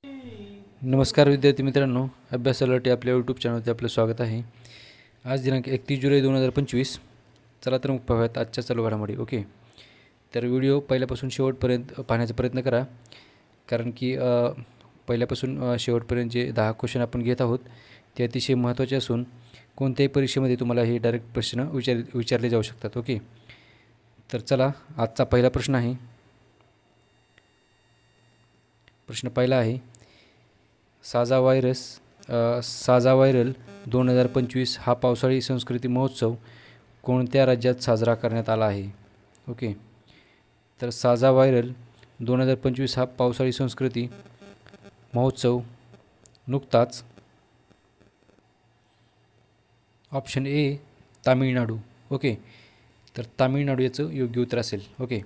नमस्कार विद्यार्थी मित्रांनो, अभ्यासासाठी आपल्या यूट्यूब चॅनलवरती आपलं स्वागत आहे. आज दिनांक 31 जुलै 2025. चला तर मग पाहूयात आजच्या चालू घडामोडी. ओके, तर व्हिडिओ पहिल्यापासून शेवटपर्यंत पाहण्याचा प्रयत्न करा, कारण की पहिल्यापासून शेवटपर्यंत जे 10 क्वेश्चन आपण घेत आहोत ते अतिशय महत्त्वाचे असून कोणत्याही परीक्षेमध्ये तुम्हाला हे डायरेक्ट प्रश्न विचारले जाऊ शकतात. ओके, तर चला आजचा पहिला प्रश्न आहे. प्रश्न पहिला आहे, साजा व्हायरल 2025 हा पावसाळी संस्कृती महोत्सव कोणत्या राज्यात साजरा करण्यात आला आहे? ओके, तर साजा व्हायरल 2025 हा पावसाळी संस्कृती महोत्सव नुकताच ऑप्शन ए तामिळनाडू. ओके, तर तामिळनाडू याचं योग्य उत्तर असेल. ओके,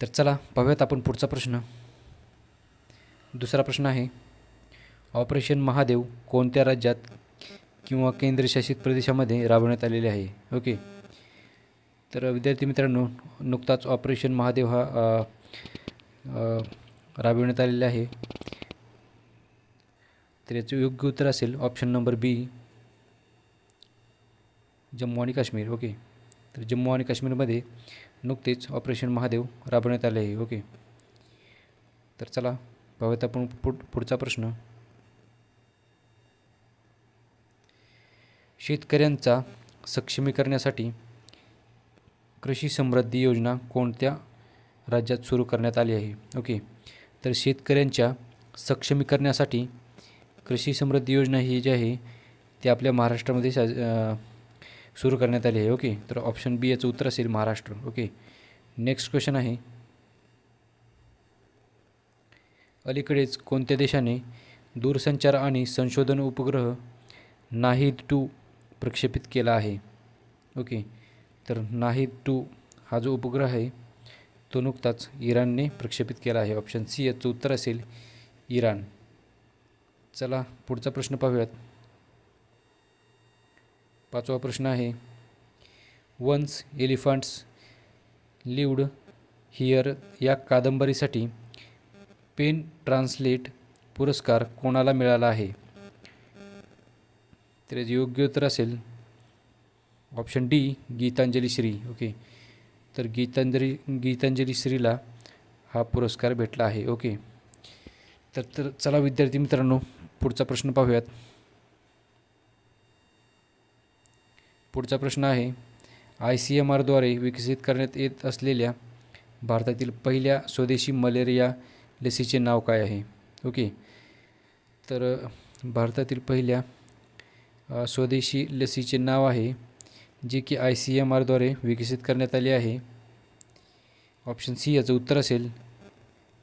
तर चला पाहूयात आपण पुढचा प्रश्न. दुसरा प्रश्न आहे, ऑपरेशन महादेव कोणत्या राज्यात किंवा केंद्रशासित प्रदेशामध्ये राबवण्यात आलेले आहे? ओके, तर विद्यार्थी मित्रांनो, नुकताच ऑपरेशन महादेव हा राबविण्यात आलेला आहे. तर याचं योग्य उत्तर असेल ऑप्शन नंबर बी, जम्मू आणि काश्मीर. ओके, तर जम्मू आणि काश्मीरमध्ये नुकतेच ऑपरेशन महादेव राबवण्यात आले आहे. ओके, तर चला पाहूयात आपण पुढचा प्रश्न. शेतकऱ्यांचा सक्षमीकरणासाठी कृषी समृद्धी योजना कोणत्या राज्यात सुरू करण्यात आली आहे? ओके, तर शेतकऱ्यांच्या सक्षमीकरणासाठी कृषी समृद्धी योजना ही जी आहे ती आपल्या महाराष्ट्रामध्ये सुरू करण्यात आली आहे. ओके, तर ऑप्शन बी याचं उत्तर असेल महाराष्ट्र. ओके, नेक्स्ट क्वेश्चन आहे, अलीकडेच कोणत्या देशाने दूरसंचार आणि संशोधन उपग्रह नाहीद-2 प्रक्षेपित केला आहे? ओके, तर नाहीद-2 हा जो उपग्रह आहे तो नुकताच इराणने प्रक्षेपित केला आहे. ऑप्शन सी याचं उत्तर असेल इराण. चला पुढचा प्रश्न पाहूयात. पाचवा प्रश्न आहे, वन्स एलिफंट्स लिव्ड हिअर या कादंबरीसाठी पेन ट्रान्सलेट पुरस्कार कोणाला मिळाला आहे? तर योग्य उत्तर असेल option D, Geetanjali Shree. Okay, तर गीतांजली श्रीला हा पुरस्कार भेटला आहे. ओके, तर चला विद्यार्थी मित्रांनो, पुढचा प्रश्न पाहूयात. पुढचा प्रश्न आहे, ICMR द्वारे विकसित करण्यात येत असलेल्या भारतातील पहिल्या स्वदेशी मलेरिया लसीचे नाव काय आहे? ओके, तर भारतातील पहिल्या स्वदेशी लसीचे नाव आहे जे की ICMR द्वारे विकसित करण्यात आले आहे. ऑप्शन सी याचं उत्तर असेल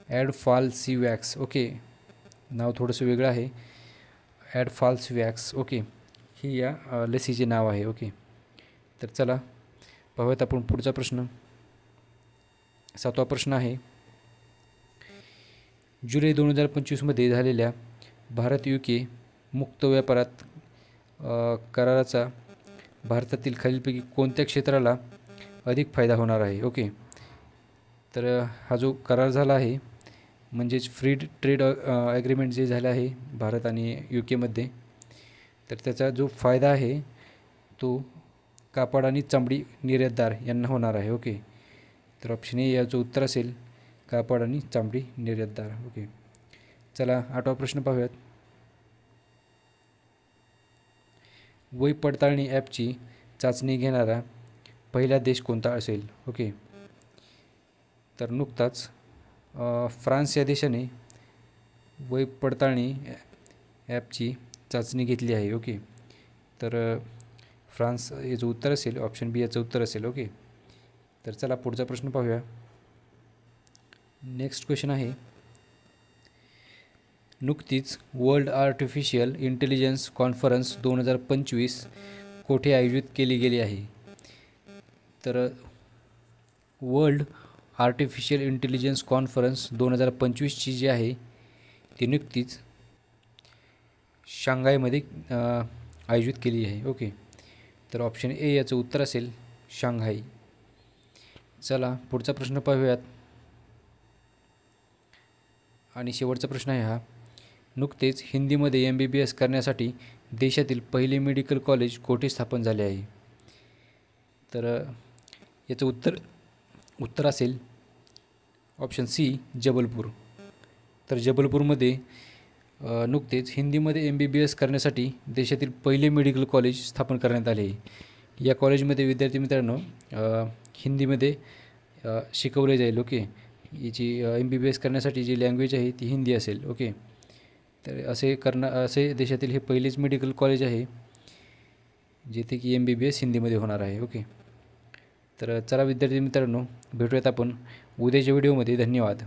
ॲडफाल्सिवॅक्स. ओके, नाव थोडंसं वेगळं आहे, ॲडफाल्सिवॅक्स. ओके, ही या लसीचे नाव आहे. ओके, तर चला पाहूयात आपण पुढचा प्रश्न. सातवा प्रश्न आहे, जुलै 2025मध्ये झालेल्या भारत UK मुक्त व्यापारात कराराचा भारतातील खालीलपैकी कोणत्या क्षेत्राला अधिक फायदा होणार आहे? ओके, तर हा जो करार झाला आहे म्हणजेच फ्री ट्रेड ॲग्रीमेंट जे झालं आहे भारत आणि UK मध्ये, तर त्याचा जो फायदा आहे तो कापड आणि चामडी निर्यातदार यांना होणार आहे. ओके, तर ऑप्शन ए याचं उत्तर असेल कापड आणि चामडी निर्यातदार. ओके, चला आठवा प्रश्न पाहूयात. वय पडताळणी ॲपची चाचणी घेणारा पहिला देश कोणता असेल? ओके, तर नुकताच फ्रान्स या देशाने वय पडताळणी ॲपची चाचणी घेतली आहे. ओके, तर फ्रान्स याचं उत्तर असेल ऑप्शन बी याचं उत्तर असेल. ओके, तर चला पुढचा प्रश्न पाहूया. नेक्स्ट क्वेश्चन आहे, नुकतीच वर्ल्ड आर्टिफिशियल इंटेलिजन्स कॉन्फरन्स 2025 कोठे आयोजित केली गेली आहे? तर वर्ल्ड आर्टिफिशियल इंटेलिजन्स कॉन्फरन्स 2025ची जी आहे ती नुकतीच शांघायमध्ये आयोजित केली आहे. ओके, तर ऑप्शन ए याचं उत्तर असेल शांघाई. चला पुढचा प्रश्न पाहूयात. आणि शेवटचा प्रश्न आहे हा, नुकतेच हिंदीमध्ये MBBS करण्यासाठी देशातील पहिले मेडिकल कॉलेज कोठे स्थापन झाले आहे? तर याचं उत्तर असेल ऑप्शन सी, जबलपूर. तर जबलपूरमध्ये नुकतेच हिंदीमध्ये MBBS करण्यासाठी देशातील पहिले मेडिकल कॉलेज स्थापन करण्यात आले आहे. या कॉलेजमध्ये विद्यार्थी मित्रांनो हिंदीमध्ये शिकवले जाईल. ओके, याची MBBS करण्यासाठी जी लँग्वेज आहे ती हिंदी असेल. ओके, तर असे देशातील हे पहिलेच मेडिकल कॉलेज आहे जिथे की MBBS हिंदीमध्ये होणार आहे. ओके, तर चला विद्यार्थी मित्रांनो, भेटूयात आपण उद्याच्या व्हिडिओमध्ये. धन्यवाद.